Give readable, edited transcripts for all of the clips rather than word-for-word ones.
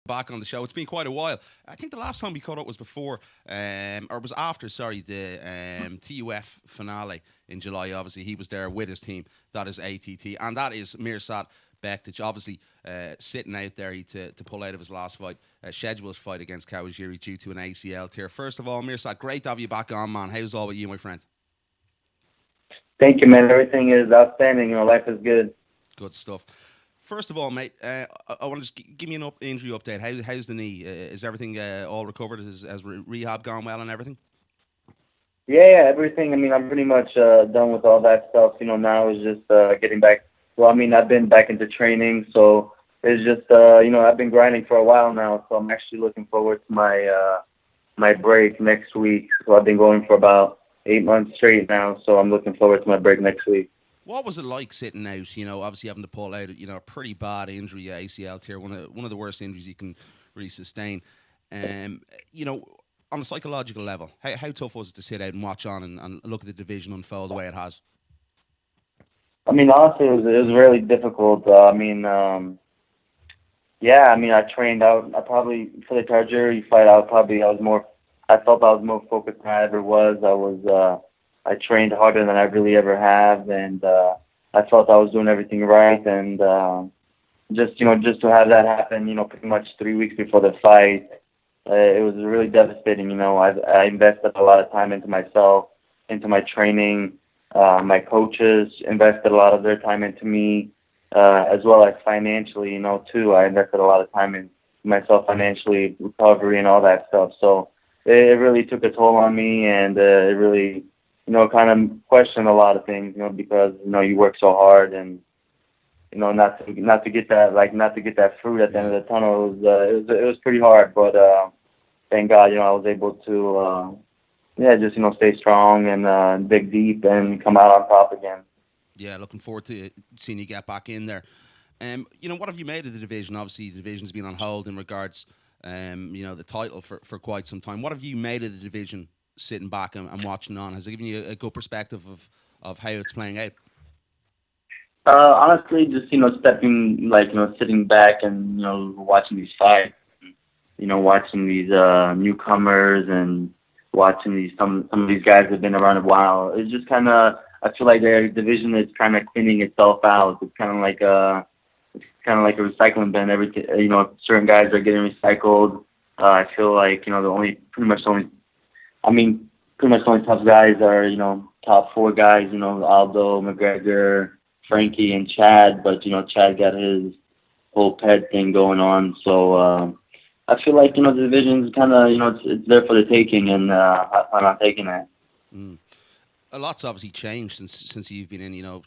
back on the show. It's been quite a while. I think the last time we caught up was before, or was after, sorry, the TUF finale in July. Obviously, he was there with his team. That is ATT, and that is Mirsad Bektic, obviously sitting out there to pull out of his last fight, scheduled fight against Kawajiri due to an ACL tear. First of all, Mirsad, great to have you back on, man. How's all with you, my friend? Thank you, man. Everything is outstanding. Life is good. Good stuff. First of all, mate, I want to just give me an injury update. How's the knee? Is everything all recovered? Has rehab gone well and everything? Yeah, everything. I mean, I'm pretty much done with all that stuff. Now it's just getting back. Well, I mean, I've been back into training, so it's just, I've been grinding for a while now, so I'm actually looking forward to my break next week. So I've been going for about 8 months straight now, so I'm looking forward to my break next week. What was it like sitting out? Obviously having to pull out, a pretty bad injury, ACL tear, one of the worst injuries you can really sustain. On a psychological level, how tough was it to sit out and watch on and look at the division unfold the way it has? I mean, honestly, it was really difficult. I trained out. I probably for the Kawajiri fight, I felt I was more focused than I ever was. I trained harder than I really ever have, and I felt I was doing everything right. And just to have that happen, pretty much 3 weeks before the fight, it was really devastating. I invested a lot of time into myself, into my training. My coaches invested a lot of their time into me, as well as financially, too. I invested a lot of time in myself financially, recovery, and all that stuff. So it really took a toll on me, and it really, kind of questioned a lot of things, because you work so hard, and not to get that fruit at the end of the tunnel. It was pretty hard, but thank God, I was able to. Stay strong and dig deep and come out on top again. Yeah, looking forward to seeing you get back in there. What have you made of the division? Obviously, the division's been on hold in regards, the title for quite some time. What have you made of the division sitting back and watching on? Has it given you a good perspective of how it's playing out? Honestly, just, sitting back and, watching these fights, watching these newcomers and watching some of these guys that have been around a while. It's just kind of, I feel like their division is kind of cleaning itself out. It's kind of like a recycling bin. Certain guys are getting recycled. I feel like the only tough guys are top 4 guys. Aldo, McGregor, Frankie, and Chad. But Chad got his whole pet thing going on. So. I feel like, the division's kind of, it's there for the taking, and I'm not taking it. A lot's obviously changed since you've been in.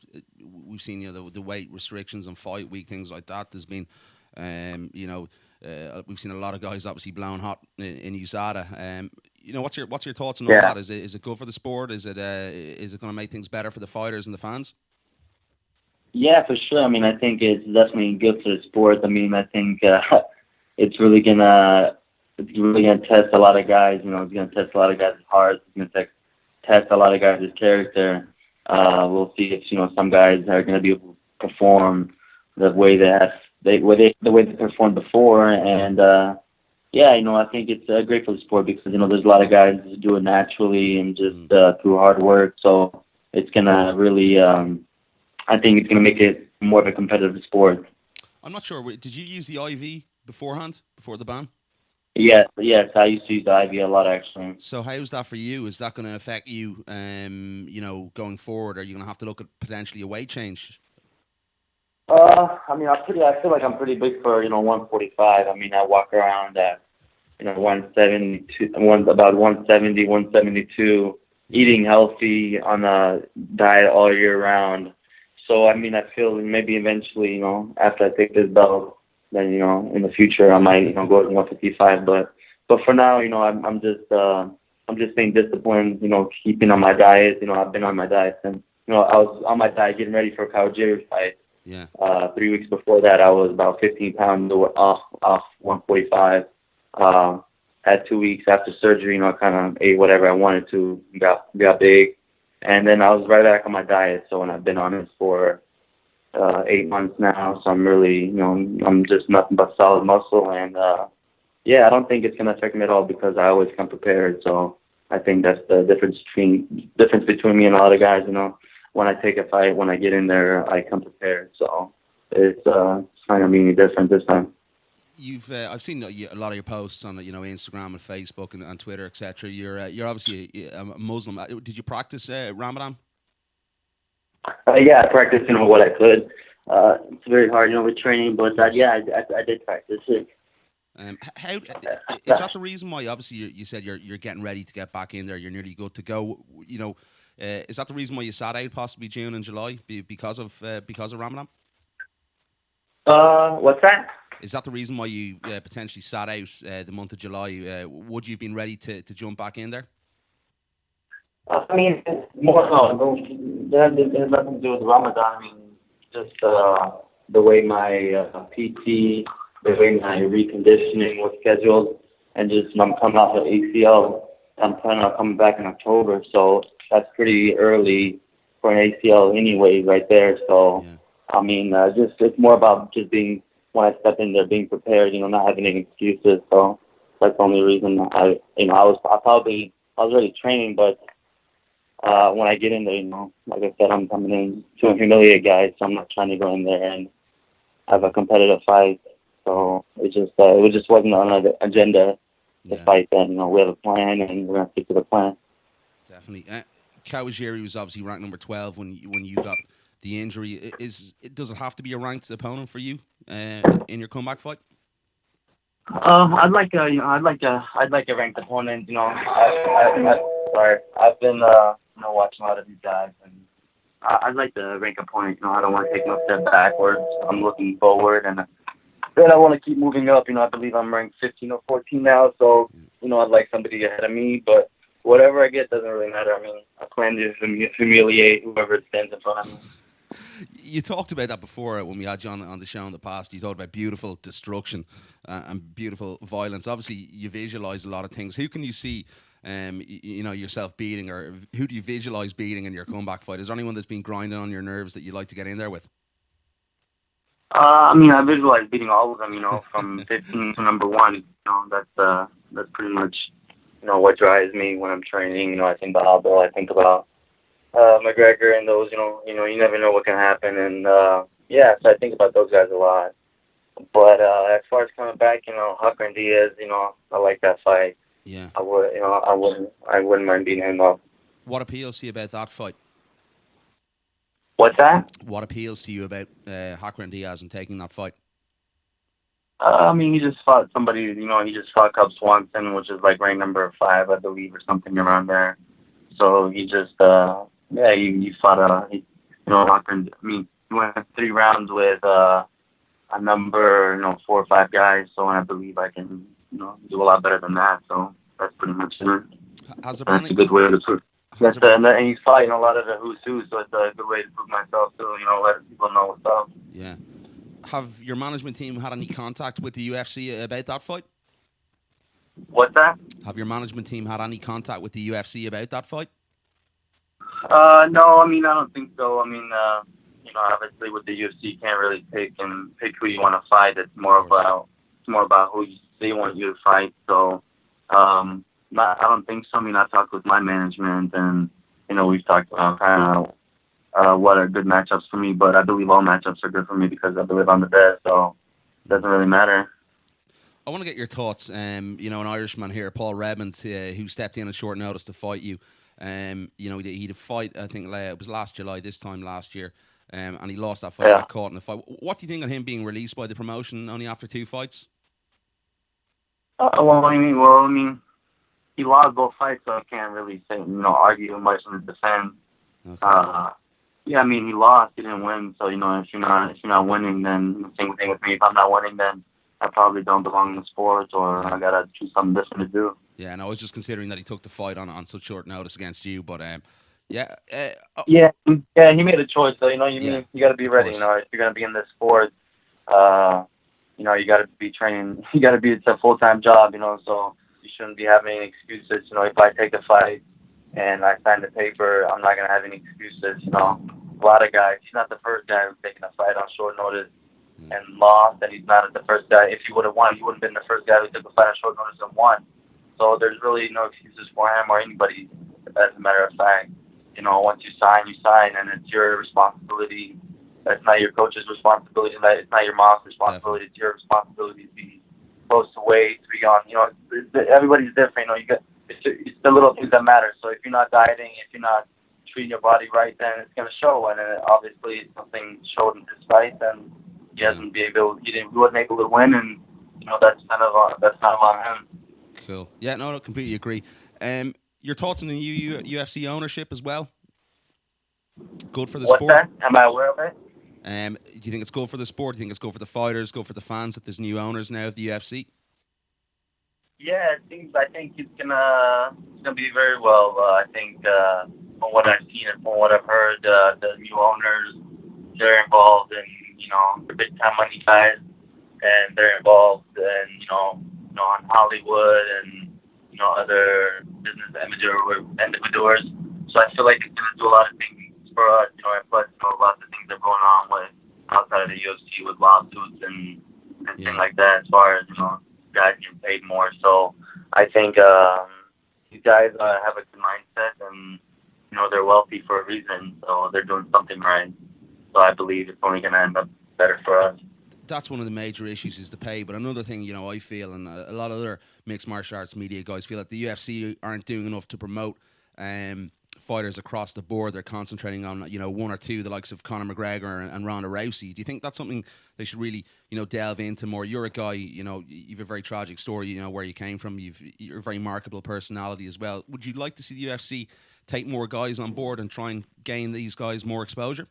We've seen, the weight restrictions and fight week, things like that. There's been, we've seen a lot of guys obviously blown hot in USADA. What's your thoughts on all that? Is it good for the sport? Is it going to make things better for the fighters and the fans? Yeah, for sure. I mean, I think it's definitely good for the sport. I mean, I think it's really gonna test a lot of guys. It's gonna test a lot of guys' hearts. It's gonna test a lot of guys' character. We'll see if some guys are gonna be able to perform the way they performed before. And I think it's great for the sport because there's a lot of guys who do it naturally and just through hard work. So it's gonna really, I think it's gonna make it more of a competitive sport. I'm not sure. Did you use the IV beforehand, before the ban? Yes, I used to use the IV a lot, actually. So how's that for you? Is that going to affect you, going forward? Are you going to have to look at potentially a weight change? I feel like I'm pretty big for 145. I mean, I walk around at 172, about 170, 172, eating healthy on a diet all year round. So I mean, I feel maybe eventually, after I take this belt, then in the future I might go to 155. But for now, I'm just staying disciplined. Keeping on my diet. I've been on my diet since I was on my diet getting ready for a Kawajiri fight. Yeah. 3 weeks before that, I was about 15 pounds off 145. Had 2 weeks after surgery, I kind of ate whatever I wanted to. Got big, and then I was right back on my diet. So when I've been on it for 8 months now, so I'm really, I'm just nothing but solid muscle, and yeah, I don't think it's gonna affect me at all because I always come prepared. So I think that's the difference between me and all the guys. When I take a fight, when I get in there, I come prepared. So it's not gonna be any different this time. I've seen a lot of your posts on Instagram and Facebook and Twitter, etc. You're obviously a Muslim. Did you practice Ramadan? Yeah, I practiced, what I could. It's very hard, with training, but yeah, I did practice it. How is that the reason why? Obviously, you said you're getting ready to get back in there. You're nearly good to go. Is that the reason why you sat out possibly June and July because of Ramadan? What's that? Is that the reason why you potentially sat out the month of July? Would you have been ready to jump back in there? I mean, more no, that has nothing to do with Ramadan. I mean, just the way my PT, the way my reconditioning was scheduled, and just I'm coming off of ACL. I'm planning on coming back in October, so that's pretty early for an ACL anyway, right there. So, yeah. I mean, it's more about just being, when I step in there, being prepared, not having any excuses. So that's the only reason I was already training, but when I get in there, like I said, I'm coming in to humiliate guys, so I'm not trying to go in there and have a competitive fight. So it just wasn't on the agenda to fight. Then we have a plan, and we're gonna stick to the plan. Definitely. Kawajiri was obviously ranked number 12 when you got the injury. Does it have to be a ranked opponent for you in your comeback fight? I'd like a ranked opponent. I've been watching a lot of these guys, and I'd like to rank opponent. I don't want to take no step backwards. I'm looking forward, and then I want to keep moving up. I believe I'm ranked 15 or 14 now, so I'd like somebody ahead of me. But whatever I get doesn't really matter. I mean, I plan to humiliate whoever stands in front of me. You talked about that before when we had you on the show in the past. You talked about beautiful destruction and beautiful violence. Obviously, you visualize a lot of things. Who can you see, yourself beating, or who do you visualize beating in your comeback fight? Is there anyone that's been grinding on your nerves that you'd like to get in there with? I mean, I visualize beating all of them. From 15 to number 1. That's pretty much what drives me when I'm training. I think about Aldo. I think about McGregor and those, you never know what can happen, and so I think about those guys a lot. But as far as coming back, Hacran Dias, I like that fight. Yeah, I wouldn't mind beating him up. What appeals to you about that fight? What's that? What appeals to you about Hacran Dias and taking that fight? I mean, he just fought somebody. He just fought Cub Swanson, which is like ranked number 5, I believe, or something around there. So he just he fought Hacran. I mean, he went 3 rounds with a number 4 or 5 guys. So I believe I can do a lot better than that. So that's pretty much it. That's a good way to prove. And he's fighting a lot of the who's who, so it's a good way to prove myself too. Let people know what's up. Yeah. Have your management team had any contact with the UFC about that fight? What's that? Have your management team had any contact with the UFC about that fight? No, I mean, I don't think so. I mean, obviously with the UFC, you can't really pick who you want to fight. It's more about who they want you to fight. So, I don't think so. I mean, I talked with my management, and we've talked about kind of what are good matchups for me. But I believe all matchups are good for me because I believe I'm the best. So it doesn't really matter. I want to get your thoughts. An Irishman here, Paul Redmond, who stepped in at short notice to fight you. He had a fight, I think it was last July, this time last year, and he lost that fight, got caught in the fight. What do you think of him being released by the promotion only after 2 fights? I mean, he lost both fights, so I can't really say, argue much in his defense. Okay. I mean, he lost, he didn't win, so, if you're not winning, then the same thing with me. If I'm not winning, then I probably don't belong in the sport, or I gotta choose something different to do. Yeah, and I was just considering that he took the fight on such short notice against you, but he made a choice. So you got to be ready. If you're gonna be in this sport, you got to be training. It's a full-time job. So you shouldn't be having any excuses. If I take the fight and I sign the paper, I'm not gonna have any excuses. a lot of guys. He's not the first guy who's taken a fight on short notice and lost, and he's not the first guy. If he would have won, he wouldn't have been the first guy who took a fight on short notice and won. So there's really no excuses for him or anybody, as a matter of fact. You know, once you sign, and it's your responsibility. That's not your coach's responsibility. It's not your mom's responsibility. It's your responsibility to be close to weight, to be on. You know, everybody's different. You know, it's the little things that matter. So if you're not dieting, if you're not treating your body right, then it's going to show. And obviously, something showed in this fight, and he wasn't able to win, and you know that's kind of on him. Cool. Yeah, no, I completely agree. Your thoughts on the new UFC ownership as well? Good for the sport? What's that? Am I aware of it? Do you think it's good for the sport? Do you think it's good for the fighters, good for the fans that there's new owners now of the UFC? Yeah, I think it's gonna be very well. I think from what I've seen and from what I've heard, the new owners, they're involved in, you know, the big time money guys, and they're involved in, you know, in Hollywood and, you know, other business individuals. So I feel like it's gonna do a lot of things for us, you know, and plus, you know, lots of things are going on with outside of the UFC with lawsuits and things like that, as far as, you know, guys getting paid more. So I think these guys have a good mindset, and you know, they're wealthy for a reason, so they're doing something right. So I believe it's only going to end up better for us. That's one of the major issues, is the pay. But another thing, you know, I feel, and a lot of other mixed martial arts media guys feel that the UFC aren't doing enough to promote fighters across the board. They're concentrating on, you know, one or two, the likes of Conor McGregor and Ronda Rousey. Do you think that's something they should really, you know, delve into more? You're a guy, you know, you've a very tragic story, you know, where you came from. You're a very marketable personality as well. Would you like to see the UFC take more guys on board and try and gain these guys more exposure?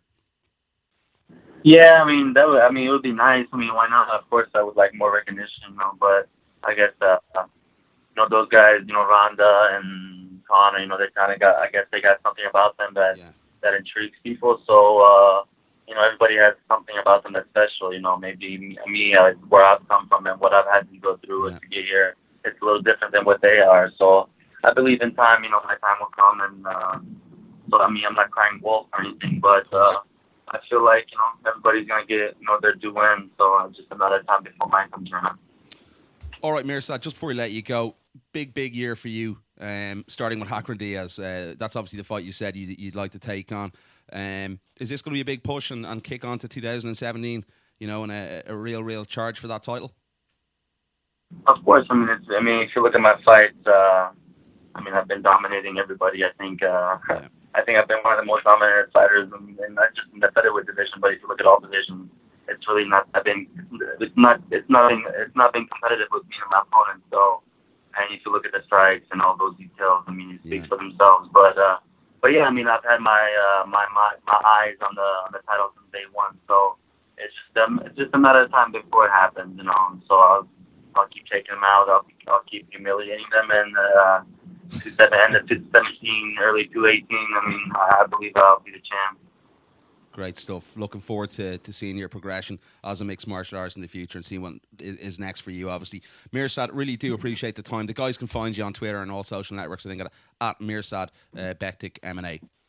Yeah, I mean, it would be nice. I mean, why not? Of course, I would like more recognition, you know, but I guess, you know, those guys, you know, Randa and Conor, you know, they kind of they got something about them that intrigues people. So, you know, everybody has something about them that's special. You know, maybe me, where I've come from and what I've had to go through to get here, it's a little different than what they are. So I believe in time, you know, my time will come. And so, I mean, I'm not crying wolf or anything, but I feel like, you know, everybody's going to get, you know, their due in. So it's just a matter of time before mine comes around. All right, Mirsad, just before we let you go, big year for you, starting with Hacran Dias. That's obviously the fight you said you'd like to take on. Is this going to be a big push and kick on to 2017, you know, and a real charge for that title? Of course. I mean, if you look at my fights, I mean, I've been dominating everybody. I think I think I've been one of the most dominant fighters, and not just in the featherweight division, but if you look at all divisions, it's really not. It's not been competitive with me and my opponent. So, and if you look at the strikes and all those details, I mean, it speaks for themselves. But yeah, I mean, I've had my eyes on the title since day one. So it's just a matter of time before it happens, you know. So I'll keep taking them out. I'll keep humiliating them, and at the end of 2017, early 2018, I mean, I believe I'll be the champ. Great stuff. Looking forward to seeing your progression as a mixed martial artist in the future and seeing what is next for you, obviously. Mirsad, really do appreciate the time. The guys can find you on Twitter and all social networks, I think, at Mirsad Bektic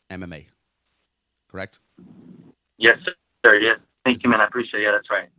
MMA. Correct? Yes, sir. Yes. Thank you, man. I appreciate it. Yeah, that's right.